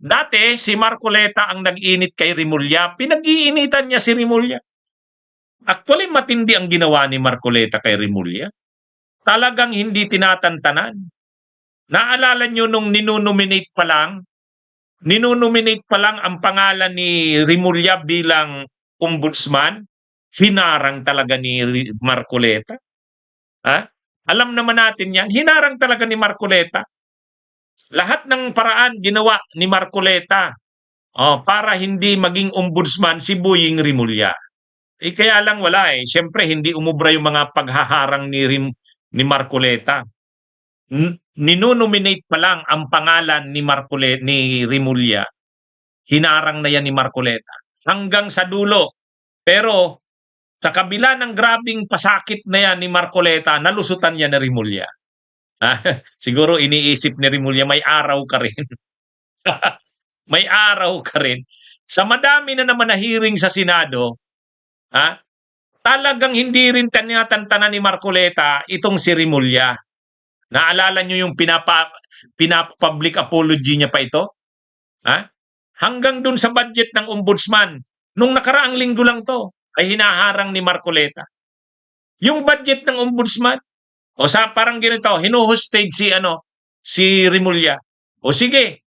Dati, si Marcoleta ang nag-init kay Rimulya. Pinag-iinitan niya si Rimulya. Actually, matindi ang ginawa ni Marcoleta kay Rimulya. Talagang hindi tinatantanan. Naalala nyo nung ninunominate pa lang ang pangalan ni Rimulya bilang ombudsman, hinarang talaga ni Marcoleta. Ha? Alam naman natin yan, hinarang talaga ni Marcoleta. Lahat ng paraan ginawa ni Marcoleta para hindi maging ombudsman si Boying Rimulya. Kaya lang wala eh. Siyempre, hindi umubra yung mga paghaharang ni Marcoleta. Ninunominate pa lang ang pangalan ni Rimulya. Hinarang na yan ni Marcoleta. Hanggang sa dulo. Pero, sa kabila ng grabing pasakit na yan ni Marcoleta, nalusutan niya na Rimulya. Siguro iniisip ni Rimulya, may araw ka rin. May araw ka rin. Sa madami na naman na hearing sa Senado, talagang hindi rin tinatantanan ni Marcoleta itong si Rimulya. Naalala nyo yung public apology niya pa ito? Hanggang dun sa budget ng ombudsman, nung nakaraang linggo lang to, ay hinaharang ni Marcoleta. Yung budget ng ombudsman, parang ganito, hinuhostage si Rimulya. Sige,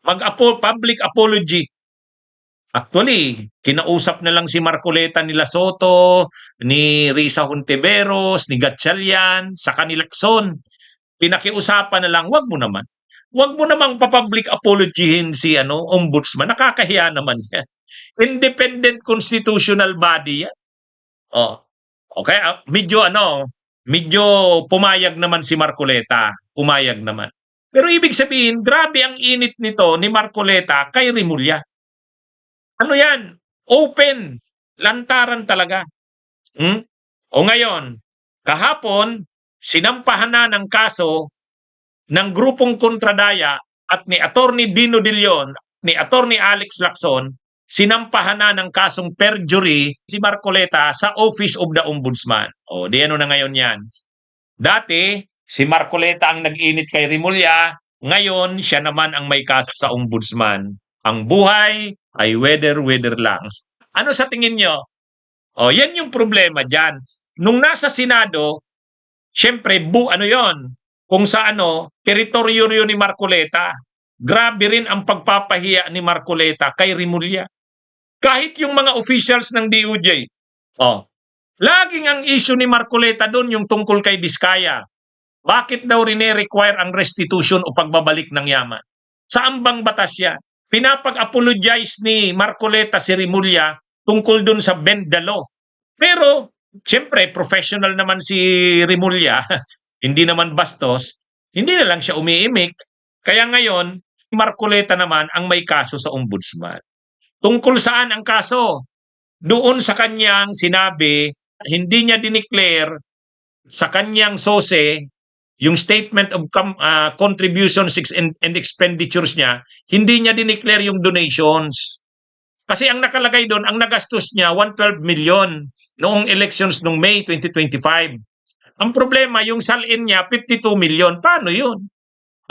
public apology. Actually, kinausap na lang si Marcoleta nila Soto, ni Risa Hontiveros, ni Gatchalian, sa Kanilakson. Pinakiusapan na lang, wag mo namang pa-public apologyin si ombudsman. Nakakahiya naman yan. Independent constitutional body yan. Okay, medyo pumayag naman si Marcoleta. Pumayag naman. Pero ibig sabihin, grabe ang init nito ni Marcoleta kay Rimulya. Ano yan? Open. Lantaran talaga. Ngayon, kahapon, sinampahan na ng kaso ng grupong kontradaya at ni Attorney Dino De Leon, ni Attorney Alex Lacson, sinampahan na ng kasong perjury si Marcoleta sa Office of the Ombudsman. Di ano na ngayon yan. Dati, si Marcoleta ang nag-init kay Rimulya, ngayon siya naman ang may kaso sa Ombudsman. Ang buhay ay weather lang. Ano sa tingin nyo? Yan yung problema dyan. Nung nasa Senado, syempre, yon? Kung sa teritoryo yun ni Marcoleta, grabe rin ang pagpapahiya ni Marcoleta kay Rimulya. Kahit yung mga officials ng DOJ, laging ang issue ni Marcoleta doon yung tungkol kay Diskaya. Bakit daw rin-require ang restitution o pagbabalik ng yaman? Saan bang batas yan? Pinapag-apologize ni Marcoleta si Rimulya tungkol dun sa bend the law. Pero, siyempre, professional naman si Rimulya, hindi naman bastos, hindi na lang siya umiimik. Kaya ngayon, Marcoleta naman ang may kaso sa ombudsman. Tungkol saan ang kaso? Doon sa kanyang sinabi, hindi niya dineclare sa kanyang SOSE, yung Statement of Contributions and Expenditures niya, hindi niya dineclare yung donations. Kasi ang nakalagay doon, ang nagastos niya, 112 million noong elections noong May 2025. Ang problema, yung salin niya, 52 million. Paano yun?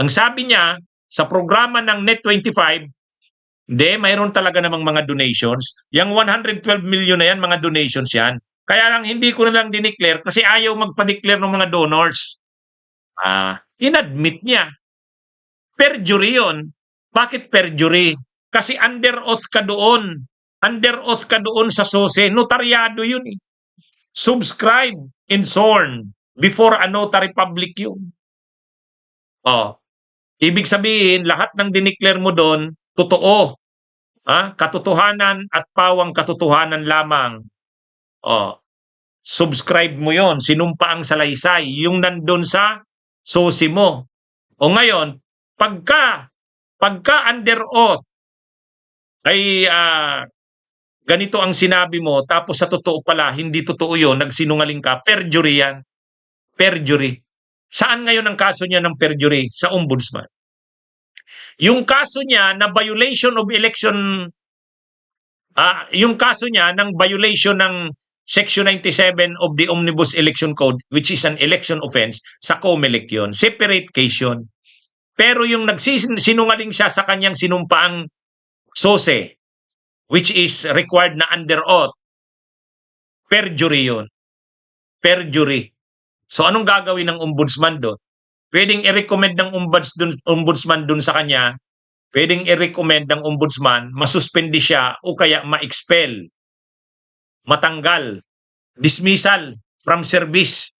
Ang sabi niya, sa programa ng Net25, mayroon talaga namang mga donations. Yung 112 million na yan, mga donations yan. Kaya lang, hindi ko na lang dineclare kasi ayaw magpa-declare ng mga donors. Inadmit niya. Perjury yun. Bakit perjury? Kasi under oath ka doon. Under oath ka doon sa SOSE. Notaryado yun eh. Subscribe and sworn before a notary public yun. Ibig sabihin, lahat ng dineclare mo doon, totoo. Katotohanan at pawang katotohanan lamang. Subscribe mo yon, sinumpa ang salaysay, yung nandun sa SOSE mo. Ngayon, pagka under oath, ay ganito ang sinabi mo, tapos sa totoo pala, hindi totoo yun, nagsinungaling ka, perjury yan. Perjury. Saan ngayon ang kaso niya ng perjury? Sa ombudsman. Yung kaso niya na violation of election, yung kaso niya ng violation ng Section 97 of the Omnibus Election Code, which is an election offense, sa COMELEC yun. Separate case yun. Pero yung nagsisinungaling siya sa kanyang sinumpaang sose, which is required na under oath, perjury yun. Perjury. So anong gagawin ng ombudsman doon? Pwedeng i-recommend ng ombudsman doon sa kanya, pwedeng i-recommend ng ombudsman, masuspindi siya o kaya ma-expel, matanggal, dismissal from service.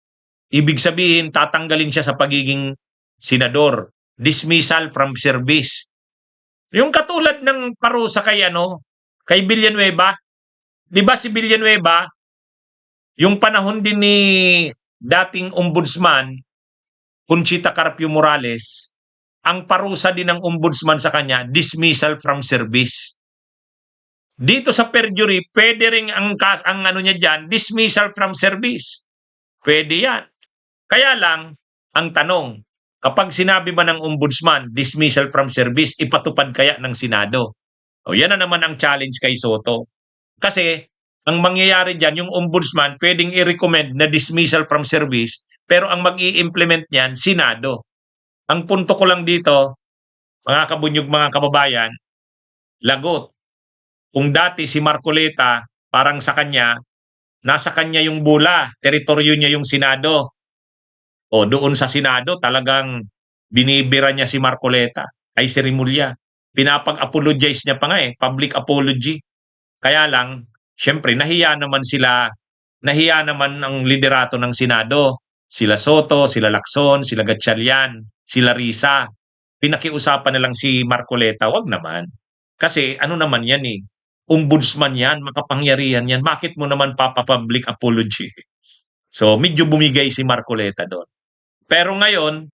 Ibig sabihin, tatanggalin siya sa pagiging senador. Dismissal from service. Yung katulad ng parusa kay Villanueva, di ba si Villanueva, yung panahon din ni dating ombudsman, Conchita Carpio Morales, ang parusa din ng ombudsman sa kanya, dismissal from service. Dito sa perjury, pwede rin ang ano niya dyan, dismissal from service. Pwede yan. Kaya lang, ang tanong, kapag sinabi ba ng ombudsman, dismissal from service, ipatupad kaya ng Senado? O yan na naman ang challenge kay Soto. Kasi, ang mangyayari dyan, yung ombudsman, pwedeng i-recommend na dismissal from service, pero ang mag-i-implement niyan, Senado. Ang punto ko lang dito, mga kabunyog, mga kababayan, lagot. Kung dati si Marcoleta, parang sa kanya, nasa kanya yung bula, teritoryo niya yung Senado. O doon sa Senado, talagang binibira niya si Marcoleta, ay si Remulla. Pinapag-apologize niya pa nga public apology. Kaya lang, syempre, nahiya naman ang liderato ng Senado. Sila Soto, sila Lacson, sila Gatchalian, sila Risa. Pinakiusapan na lang si Marcoleta, wag naman. Kasi ano naman yan ombudsman yan, makapangyarihan yan. Bakit mo naman papapublic apology? So, medyo bumigay si Marcoleta doon. Pero ngayon,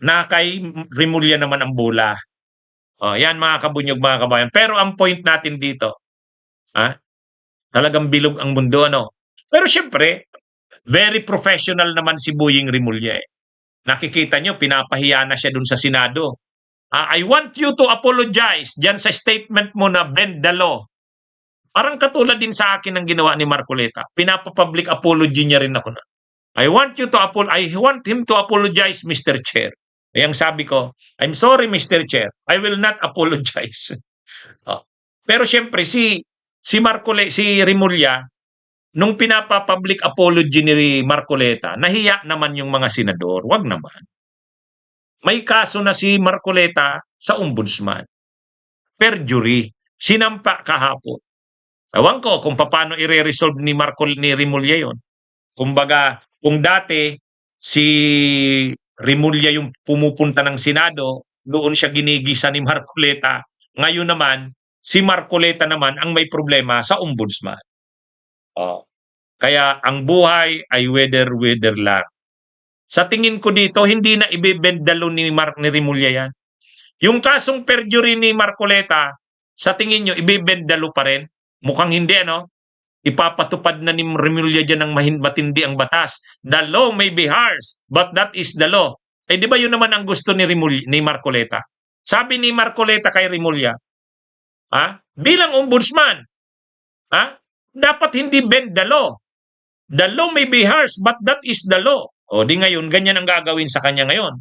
na kay Remulla naman ang bula. Yan mga kabunyog, mga kabayan. Pero ang point natin dito, talagang bilog ang mundo, Pero syempre, very professional naman si Boying Remulla. Nakikita nyo, pinapahiya na siya dun sa Senado. I want you to apologize dyan sa statement mo na bend the law. Parang katulad din sa akin ang ginawa ni Marcoleta. Pinapapublic apology niya rin ako na. I want him to apologize, Mr. Chair. Ang sabi ko, I'm sorry, Mr. Chair. I will not apologize. Pero syempre, si Remulla, nung pinapapublic apology ni Marcoleta, nahiya naman yung mga senador. Wag naman. May kaso na si Marcoleta sa ombudsman. Perjury. Sinampa kahapon. Ewan ko kung paano i-resolve ni Remulla yun. Kumbaga, kung dati si Remulla yung pumupunta ng Senado, doon siya ginigisa ni Marcoleta. Ngayon naman, si Marcoleta naman ang may problema sa ombudsman. Kaya ang buhay ay whether lang. Sa tingin ko dito, hindi na ibibendalo ni Remulla yan. Yung kasong perjury ni Marcoleta, sa tingin nyo, ibibendalo pa rin? Mukhang hindi, Ipapatupad na ni Remulla dyan ng matindi ang batas. The law may be harsh, but that is the law. Di ba yun naman ang gusto ni Marcoleta? Sabi ni Marcoleta kay Remulla, bilang ombudsman, dapat hindi bend the law. The law may be harsh, but that is the law. Di ngayon, ganyan ang gagawin sa kanya ngayon.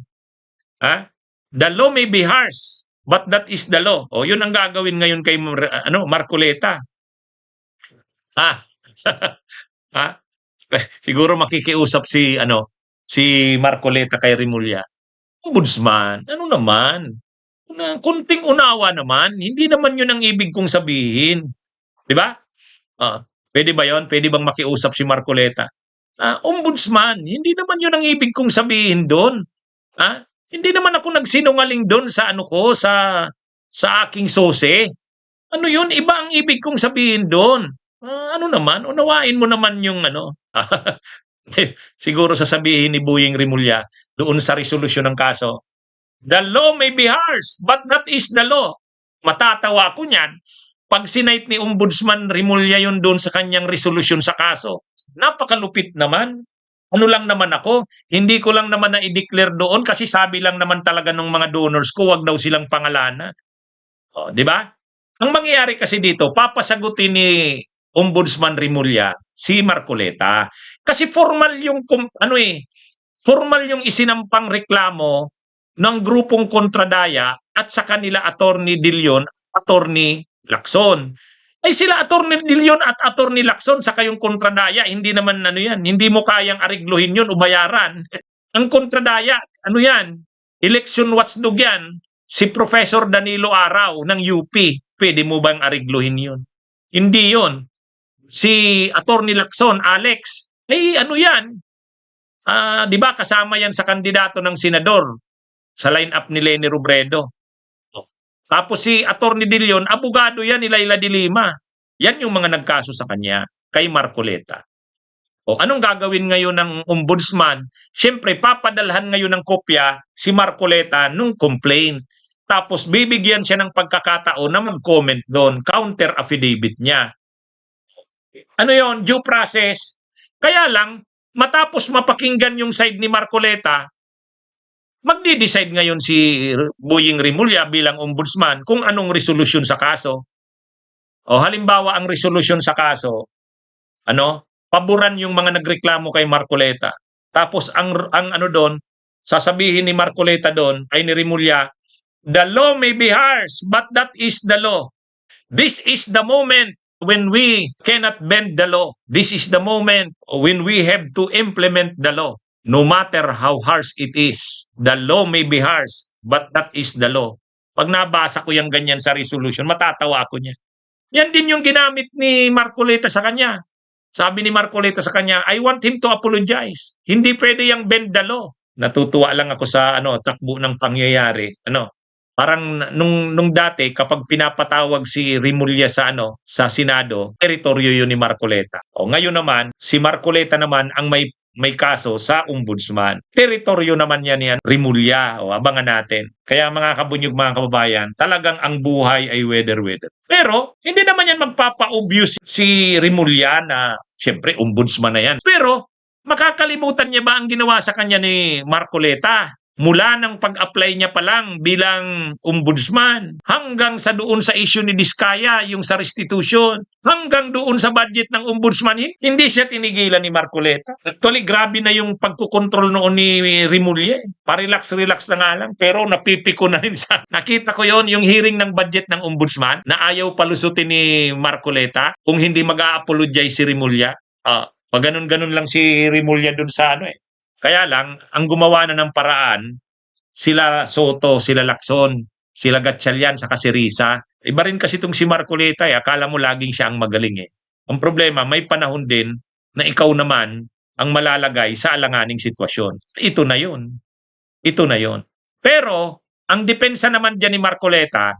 The law may be harsh, but that is the law. Yun ang gagawin ngayon kay Marcoleta. Siguro makikiusap si Marcoleta kay Remulla. Ombudsman, ano naman? Kunting unawa naman. Hindi naman yun ang ibig kong sabihin. Di ba? Pwede ba yon? Pwede bang makiusap si Marcoleta? Ombudsman, hindi naman yun ang ibig kong sabihin doon. Hindi naman ako nagsinungaling doon sa sa aking sose. Ano yun? Iba ang ibig kong sabihin doon. Ano naman? Unawain mo naman yung siguro sasabihin ni Boying Remulla doon sa resolusyon ng kaso. The law may be harsh, but that is the law. Matatawa ko niyan. Pag sinight ni Ombudsman Remulla yun doon sa kanyang resolusyon sa kaso, napakalupit naman. Ano lang naman ako, hindi ko lang naman na-i-declare doon kasi sabi lang naman talaga ng mga donors ko, wag daw silang pangalanan. Di ba? Ang mangyayari kasi dito, papasagutin ni Ombudsman Remulla si Marcoleta. Kasi formal yung formal yung isinampang reklamo ng grupong kontradaya at sa kanila Attorney De Leon, Attorney Lacson. Ay sila Attorney De Leon at Attorney Lacson sa kayong kontradaya, hindi naman ano yan, hindi mo kayang arigluhin yun o bayaran. Ang kontradaya, ano yan? Election watchdog yan. Si Professor Danilo Araw ng UP. Pwede mo bang arigluhin yun? Hindi yun. Si Attorney Lacson, Alex, ano yan? Di ba kasama yan sa kandidato ng senador sa line-up ni Leni Robredo. Tapos si Attorney De Leon, abogado yan ni Laila de Lima. Yan yung mga nagkaso sa kanya kay Marcoleta. Anong gagawin ngayon ng ombudsman? Siyempre, papadalhan ngayon ng kopya si Marcoleta nung complaint. Tapos bibigyan siya ng pagkakataon na mag-comment doon, counter affidavit niya. Ano yon? Due process. Kaya lang, matapos mapakinggan yung side ni Marcoleta, magdi-decide ngayon si Boying Rimulya bilang ombudsman kung anong resolusyon sa kaso. Halimbawa, ang resolusyon sa kaso, paboran yung mga nagreklamo kay Marcoleta. Tapos ang ano doon, sasabihin ni Marcoleta doon, ay ni Rimulya, the law may be harsh, but that is the law. This is the moment when we cannot bend the law. This is the moment when we have to implement the law. No matter how harsh it is, the law may be harsh, but that is the law. Pag nabasa ko yung ganyan sa resolution, matatawa ako niya. Yan din yung ginamit ni Marcoleta sa kanya. Sabi ni Marcoleta sa kanya, I want him to apologize. Hindi pwede yung bend the law. Natutuwa lang ako sa takbo ng pangyayari. Parang nung dati kapag pinapatawag si Rimulya sa Senado, teritoryo yun ni Marcoleta. Ngayon naman, si Marcoleta naman ang may kaso sa ombudsman. Teritoryo naman yan Rimulya. Abangan natin. Kaya mga kabunyog, mga kababayan, talagang ang buhay ay weather-weather. Pero hindi naman yan magpapa-obvious si Rimulya na siyempre ombudsman na yan. Pero makakalimutan niya ba ang ginawa sa kanya ni Marcoleta? Mula ng pag-apply niya pa lang bilang ombudsman, hanggang sa doon sa issue ni Diskaya, yung sa restitution, hanggang doon sa budget ng ombudsman, hindi siya tinigilan ni Marcoleta. Actually, grabe na yung pagkukontrol noon ni Rimulya. Pa-relax-relax na nga lang, pero napipiko na rin sa... Nakita ko yon yung hearing ng budget ng ombudsman na ayaw palusutin ni Marcoleta kung hindi mag-a-apologize si Rimulya. Pag ganun-ganun lang si Rimulya doon sa Kaya lang, ang gumawa na ng paraan, sila Soto, sila Lacson, sila Gatchalian, saka si Risa. Iba rin kasi itong si Marcoleta. Akala mo laging siya ang magaling. Ang problema, may panahon din na ikaw naman ang malalagay sa alanganing sitwasyon. Ito na yun. Ito na yun. Pero, ang depensa naman dyan ni Marcoleta,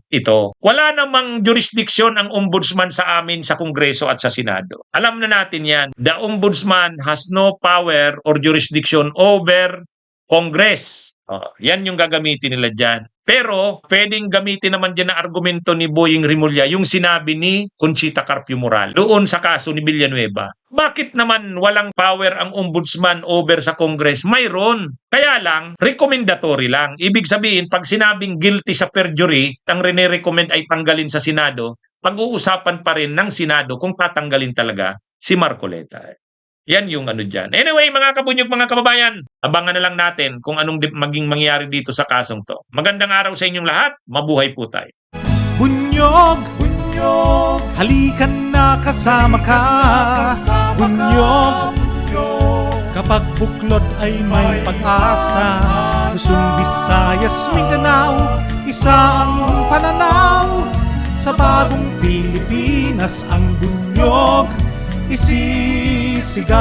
wala namang jurisdiksyon ang ombudsman sa amin sa Kongreso at sa Senado. Alam na natin yan. The ombudsman has no power or jurisdiction over Congress. Yan yung gagamitin nila dyan. Pero, pwedeng gamitin naman dyan na argumento ni Boying Rimulya yung sinabi ni Conchita Carpio Moral doon sa kaso ni Villanueva. Bakit naman walang power ang ombudsman over sa Congress? Mayroon. Kaya lang, recommendatory lang. Ibig sabihin, pag sinabing guilty sa perjury, ang rene-recommend ay tanggalin sa Senado, pag-uusapan pa rin ng Senado kung tatanggalin talaga si Marcoleta. Yan yung dyan. Anyway, mga kabunyog, mga kababayan, abangan na lang natin kung anong maging mangyari dito sa kasong to. Magandang araw sa inyong lahat. Mabuhay po tayo. Bunyog, bunyog, halikan na kasama ka. Bunyog, kapag buklod ay may pag-asa. Luzon, Visayas, Mindanao, isa ang pananaw. Sa bagong Pilipinas ang bunyog isisigaw.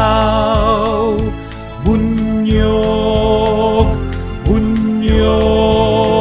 Bunyog, bunyog.